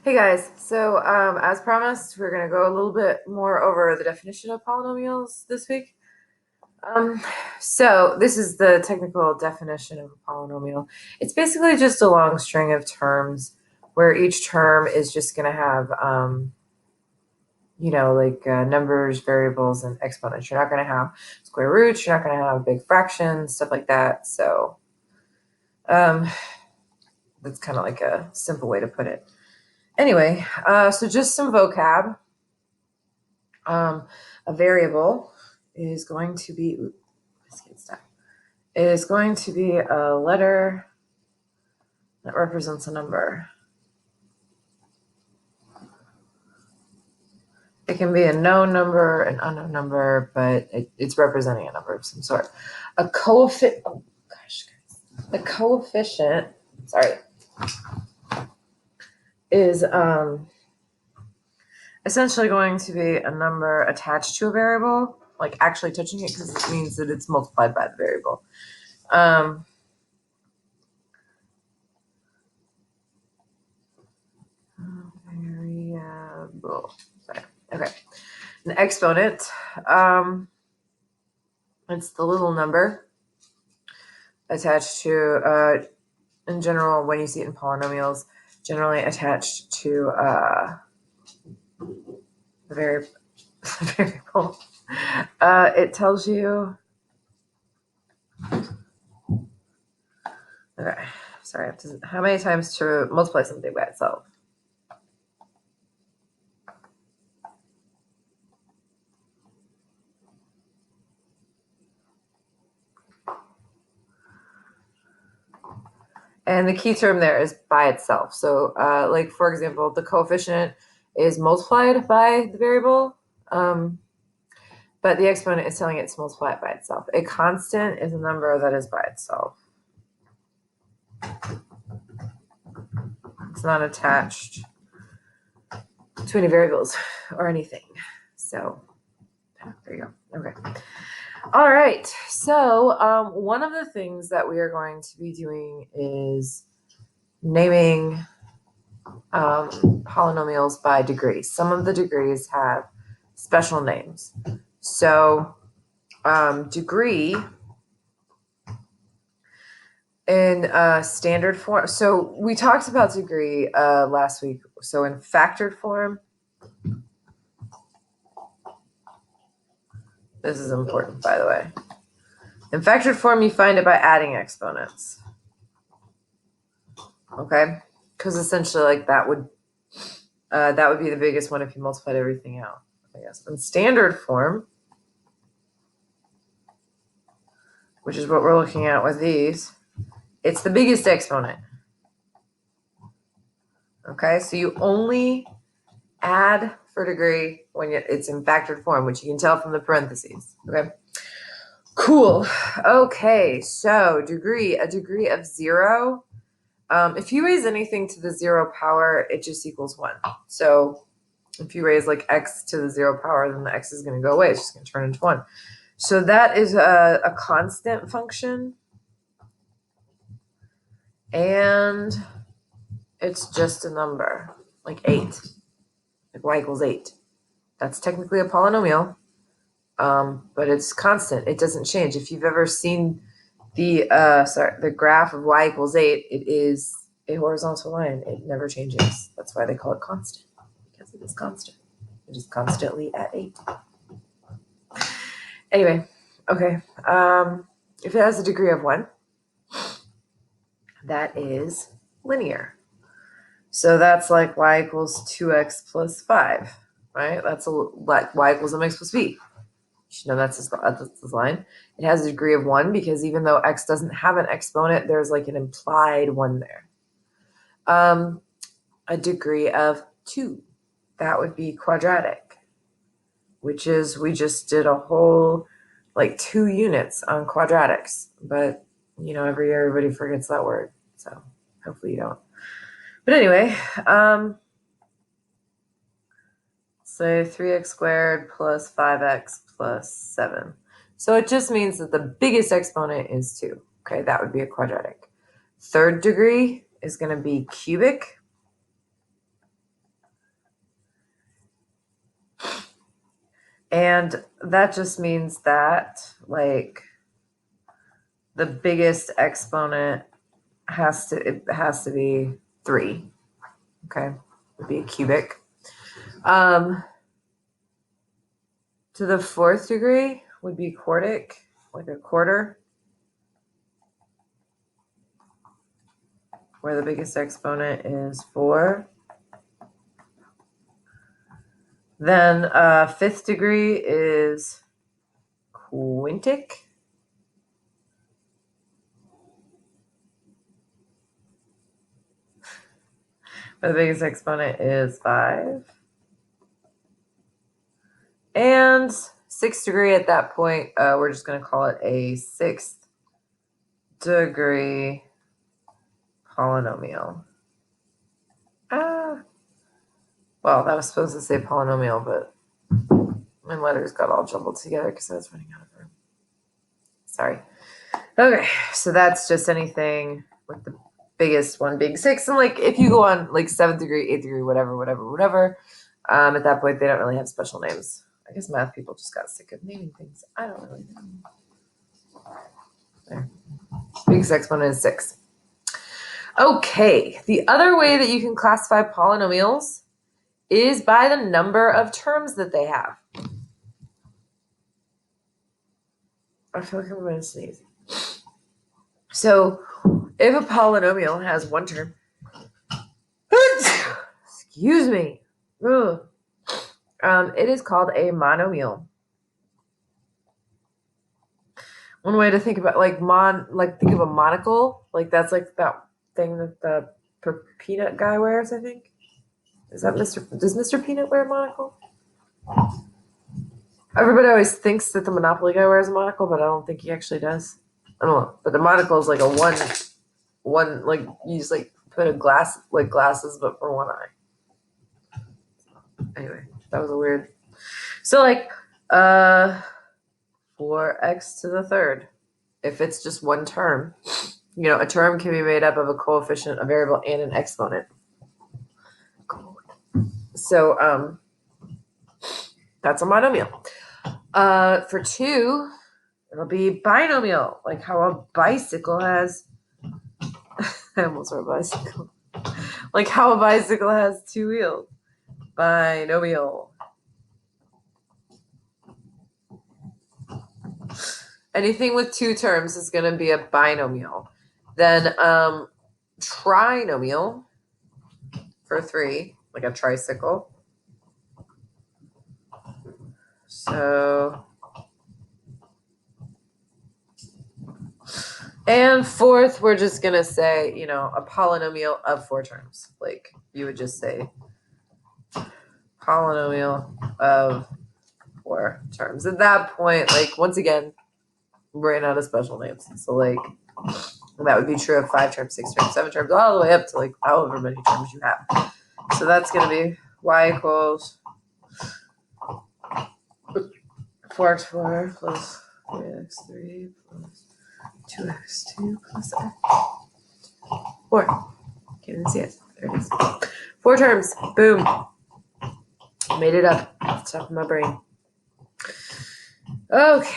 Hey guys, so as promised, we're going to go a little bit more over the definition of polynomials this week. So this is the technical definition of a polynomial. It's basically just a long string of terms where each term is just going to have, numbers, variables, and exponents. You're not going to have square roots. You're not going to have big fractions, stuff like that. So that's kind of like a simple way to put it. Anyway, so just some vocab. A variable is going to be, is going to be a letter that represents a number. It can be a known number, an unknown number, but it's representing a number of some sort. A coefficient, the coefficient, is essentially going to be a number attached to a variable, like actually touching it, because it means that it's multiplied by the variable. Variable. Sorry. Okay. An exponent. It's the little number attached to, in general, when you see it in polynomials, generally attached to the variable. It tells you. Okay, sorry. How many times to multiply something by itself? And the key term there is by itself. So, like, for example, the coefficient is multiplied by the variable, but the exponent is telling it to multiply it by itself. A constant is a number that is by itself. It's not attached to any variables or anything. So, there you go. Okay. All right, so one of the things that we are going to be doing is naming polynomials by degrees. Some of the degrees have special names. So degree in standard form. So we talked about degree last week. So in factored form, this is important, by the way. In factored form, you find it by adding exponents. Okay, because essentially, like that would be the biggest one if you multiplied everything out, I guess. In standard form, which is what we're looking at with these, it's the biggest exponent. Okay, so you only add for degree when it's in factored form, which you can tell from the parentheses. Okay. Cool. Okay, so a degree of 0. If you raise anything to the 0 power, it just equals 1. So if you raise like x to the 0 power, then the x is going to go away. It's just going to turn into 1. So that is a constant function. And it's just a number, like 8. Like y equals 8. That's technically a polynomial, but it's constant. It doesn't change. If you've ever seen the graph of y equals 8, it is a horizontal line. It never changes. That's why they call it constant, because it is constant. It is constantly at 8. Anyway, okay. If it has a degree of 1, that is linear. So that's like y equals 2x plus 5, right? That's like y equals mx plus b. You should know that's this line. It has a degree of 1 because even though x doesn't have an exponent, there's like an implied 1 there. A degree of 2, that would be quadratic, which is, we just did a whole like 2 units on quadratics, but every year everybody forgets that word, so hopefully you don't. But anyway, so 3x squared plus 5x plus 7. So it just means that the biggest exponent is 2. Okay, that would be a quadratic. Third degree is going to be cubic. And that just means that, like, the biggest exponent has to be 3. Okay, would be a cubic. To the 4th degree would be quartic, like a quarter, where the biggest exponent is 4. Then 5th degree is quintic. Where the biggest exponent is 5. And 6th degree at that point, we're just going to call it a 6th degree polynomial. Well, that was supposed to say polynomial, but my letters got all jumbled together because I was running out of room. Sorry. Okay, so that's just anything with the biggest one being 6. And like if you go on like 7th degree, 8th degree, whatever, at that point they don't really have special names. I guess math people just got sick of naming things. I don't really know. There. Biggest exponent is 6. Okay, the other way that you can classify polynomials is by the number of terms that they have. I feel like I'm going to sneeze. So if a polynomial has 1 term, excuse me, it is called a monomial. One way to think about think of a monocle, like that's like that thing that the Peanut guy wears, I think. Does Mr. Peanut wear a monocle? Everybody always thinks that the Monopoly guy wears a monocle, but I don't think he actually does. I don't know. But the monocle is like a one like you just like put a glass like glasses but for one eye. Anyway, that was a weird. So like 4x to the 3rd. If it's just 1 term, a term can be made up of a coefficient, a variable, and an exponent. So that's a monomial. For 2, it'll be binomial, like how a bicycle has. I almost wrote bicycle. Like how a bicycle has 2 wheels. Binomial. Anything with 2 terms is going to be a binomial. Then trinomial for 3, like a tricycle. So, and 4th, we're just going to say, a polynomial of 4 terms. Like you would just say polynomial of 4 terms. At that point, like once again, we're ran out of special names. So like that would be true of 5 terms, 6 terms, 7 terms, all the way up to like however many terms you have. So that's going to be y equals 4x4 plus 3x3 plus 2x2 plus x. 4. Can't even see it. There it is. 4 terms. Boom. Made it up off the top of my brain. Okay.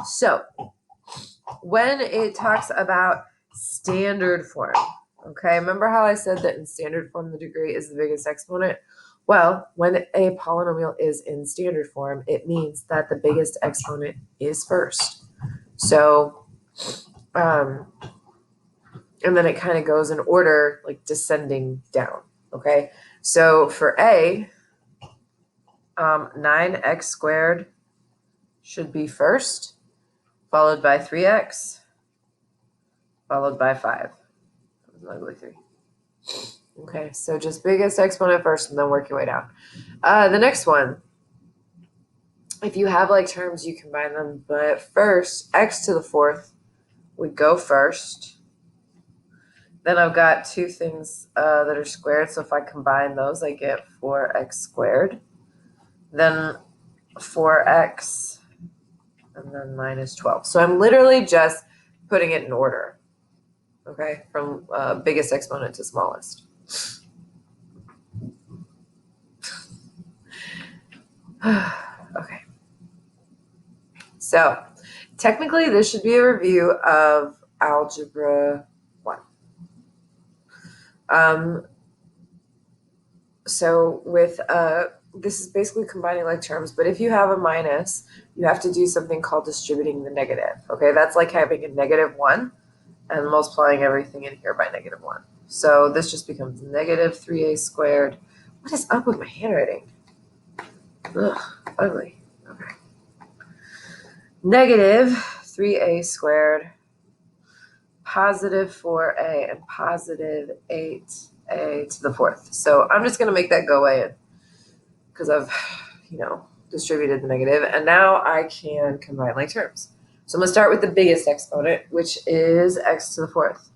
So when it talks about standard form, okay, remember how I said that in standard form the degree is the biggest exponent? Well, when a polynomial is in standard form, it means that the biggest exponent is first. So, and then it kind of goes in order, like descending down, okay? So for A, 9x squared should be first, followed by 3x, followed by 5. That was an ugly 3. Okay, so just biggest exponent first and then work your way down. The next one, if you have like terms, you combine them, but first, x to the 4th would go first. Then I've got 2 things that are squared, so if I combine those, I get 4x squared. Then 4x, and then minus 12. So I'm literally just putting it in order, okay, from biggest exponent to smallest. Okay. So technically this should be a review of Algebra 1. So with this is basically combining like terms, but if you have a minus, you have to do something called distributing the negative. Okay, that's like having a -1 and multiplying everything in here by -1. So this just becomes negative 3a squared. What is up with my handwriting? Ugh, ugly. Okay. Negative 3a squared, positive 4a, and positive 8a to the 4th. So I'm just going to make that go away because I've, distributed the negative. And now I can combine like terms. So I'm going to start with the biggest exponent, which is x to the 4th.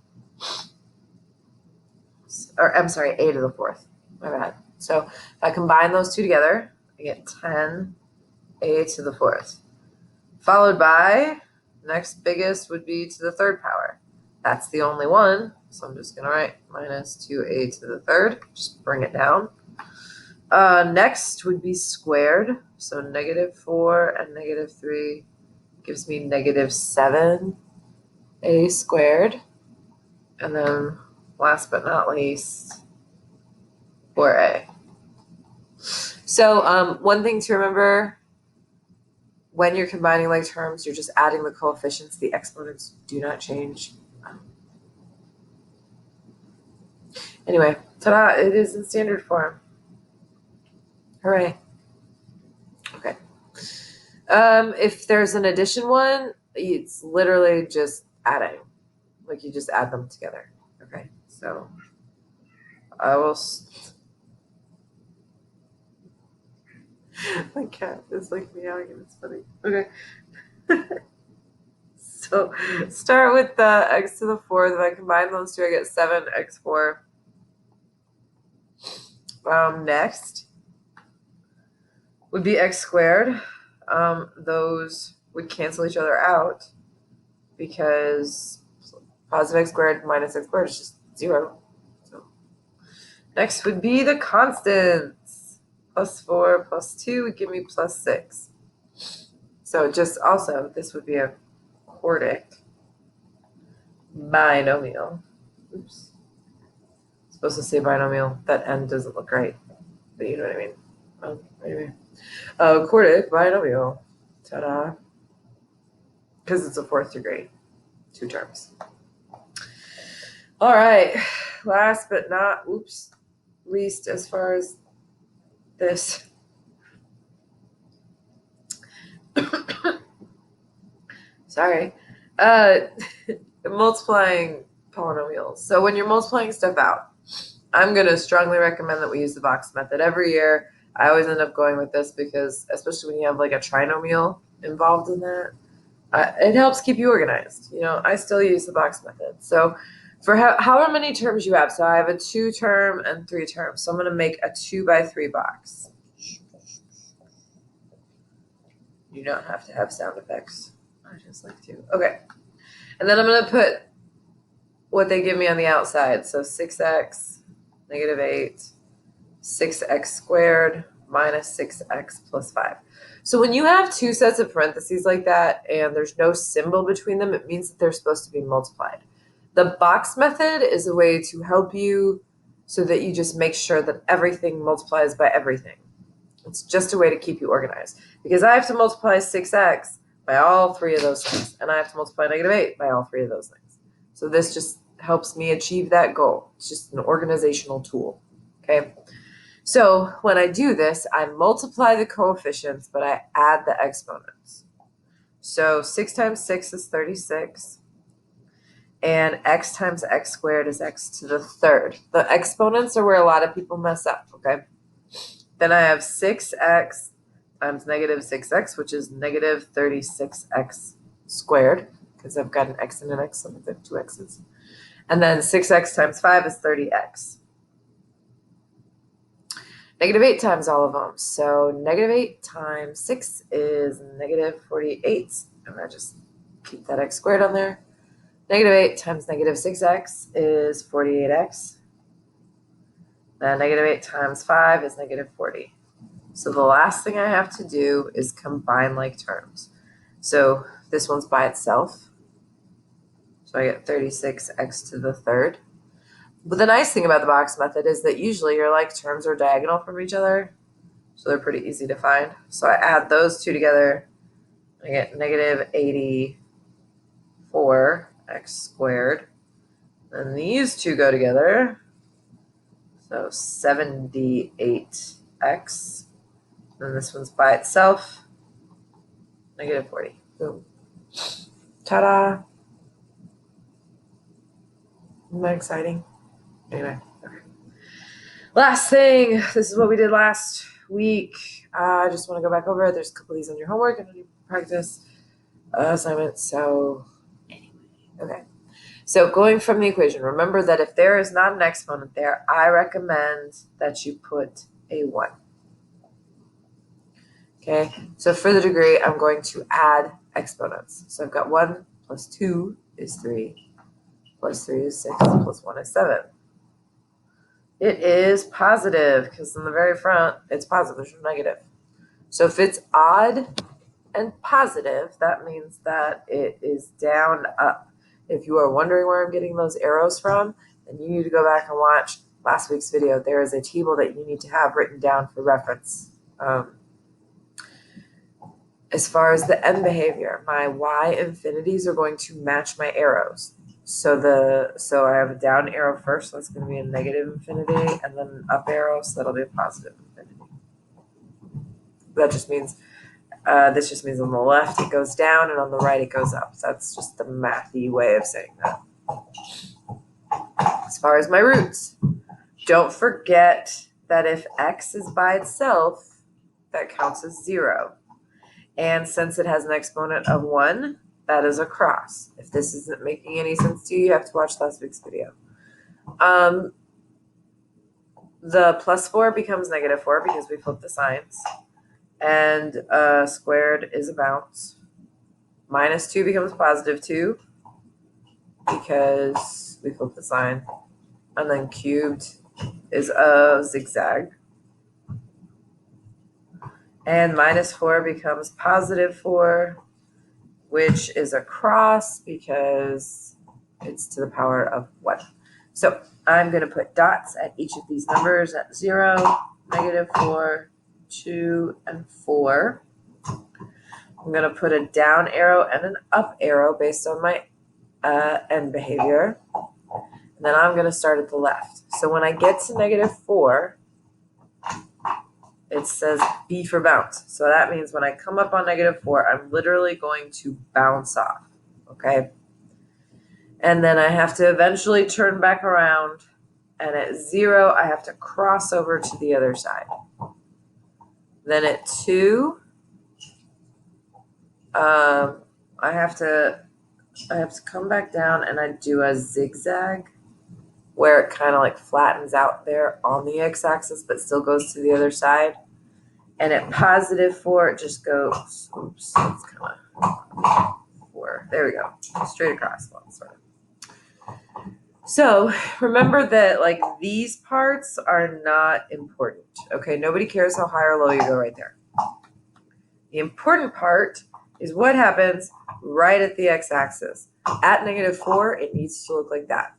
Or I'm sorry, a to the 4th. My bad. So if I combine those two together, I get 10a to the 4th. Followed by, next biggest would be to the 3rd power. That's the only one. So I'm just going to write minus 2a to the 3rd. Just bring it down. Next would be squared. So -4 and -3 gives me -7a squared. And then last but not least, 4a. So one thing to remember, when you're combining like terms, you're just adding the coefficients. The exponents do not change. Anyway, ta-da, it is in standard form. Hooray. Okay. If there's an addition one, it's literally just adding. Like you just add them together. Okay, so I will. My cat is like meowing and it's funny. Okay. So start with the x to the 4th. If I combine those two, I get 7x4. Next would be x squared. Those would cancel each other out because positive x squared minus x squared is just 0. So next would be the constants. +4 +2 would give me +6. So just also, this would be a quartic binomial. Oops. I'm supposed to say binomial. That end doesn't look right, but you know what I mean. Anyway. Quartic binomial. Ta-da. Because it's a 4th degree. 2 terms. All right. Last but not, least as far as this. Sorry. Multiplying polynomials. So when you're multiplying stuff out, I'm going to strongly recommend that we use the box method every year. I always end up going with this because, especially when you have like a trinomial involved in that, it helps keep you organized. I still use the box method. So for however many terms you have, so I have a 2-term and 3 terms. So I'm going to make a 2x3 box. You don't have to have sound effects. I just like to. Okay. And then I'm going to put what they give me on the outside. So 6x, -8, 6x squared minus 6x plus 5. So when you have 2 sets of parentheses like that and there's no symbol between them, it means that they're supposed to be multiplied. The box method is a way to help you so that you just make sure that everything multiplies by everything. It's just a way to keep you organized. Because I have to multiply 6x by all 3 of those things, and I have to multiply -8 by all 3 of those things. So this just helps me achieve that goal. It's just an organizational tool, okay? So when I do this, I multiply the coefficients, but I add the exponents. So 6 times 6 is 36, and x times x squared is x to the 3rd. The exponents are where a lot of people mess up, okay? Then I have 6x times -6x, which is -36x squared, because I've got an x and an x, so I've got 2 x's. And then 6x times 5 is 30x. -8 times all of them. So -8 times 6 is -48. And I just keep that x squared on there. -8 times -6x is 48x. And -8 times 5 is -40. So the last thing I have to do is combine like terms. So this one's by itself. So I get 36x to the third. But the nice thing about the box method is that usually your like terms are diagonal from each other. So they're pretty easy to find. So I add those two together. I get negative 84x squared. And these two go together. So 78x. And this one's by itself. Negative 40. Boom. Ta-da. Isn't that exciting? Anyway, okay. Last thing. This is what we did last week. I just want to go back over it. There's a couple of these on your homework and on your practice assignment. So anyway, okay. So going from the equation, remember that if there is not an exponent there, I recommend that you put a 1. Okay, so for the degree, I'm going to add exponents. So I've got 1 plus 2 is 3, plus 3 is 6, plus 1 is 7. It is positive because in the very front, it's positive, there's no negative. So if it's odd and positive, that means that it is down, up. If you are wondering where I'm getting those arrows from, then you need to go back and watch last week's video. There is a table that you need to have written down for reference. As far as the end behavior, my y infinities are going to match my arrows. So I have a down arrow first, so that's going to be a negative infinity, and then an up arrow, so that'll be a positive infinity. That just means this just means on the left it goes down and on the right it goes up. So that's just the mathy way of saying that. As far as my roots, don't forget that if x is by itself, that counts as 0. And since it has an exponent of 1, that is a cross. If this isn't making any sense to you, you have to watch last week's video. The plus 4 becomes negative 4 because we flip the signs. And squared is a bounce. Minus 2 becomes positive 2 because we flip the sign. And then cubed is a zigzag. And minus 4 becomes positive 4, which is a cross because it's to the power of 1. So I'm going to put dots at each of these numbers at 0, negative 4, 2, and 4. I'm going to put a down arrow and an up arrow based on my end behavior. And then I'm going to start at the left. So when I get to negative 4, it says B for bounce. So that means when I come up on negative 4, I'm literally going to bounce off, okay? And then I have to eventually turn back around. And at 0, I have to cross over to the other side. Then at 2, I have to come back down and I do a zigzag where it kind of like flattens out there on the x-axis but still goes to the other side. And at positive 4, it just goes, oops, that's kind of 4. There we go, straight across. Well, sort of. So remember that like these parts are not important. Okay, nobody cares how high or low you go right there. The important part is what happens right at the x-axis. At negative 4, it needs to look like that.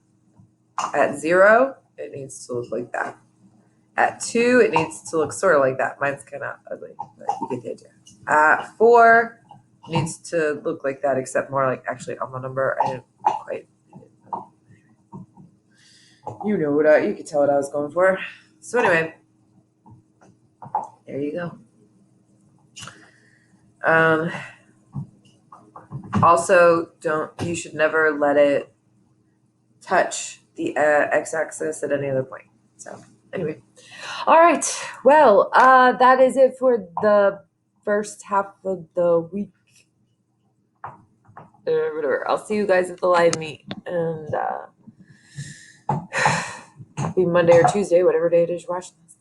At 0, it needs to look like that. At 2, it needs to look sort of like that. Mine's kind of ugly, but you get the idea. At 4, it needs to look like that, except more like actually on the number. I didn't quite. You know what you could tell what I was going for. So anyway, there you go. Also, you should never let it touch the x-axis at any other point. So anyway, all right. Well, that is it for the first half of the week. Whatever. I'll see you guys at the live meet, and be Monday or Tuesday, whatever day it is you're watching this.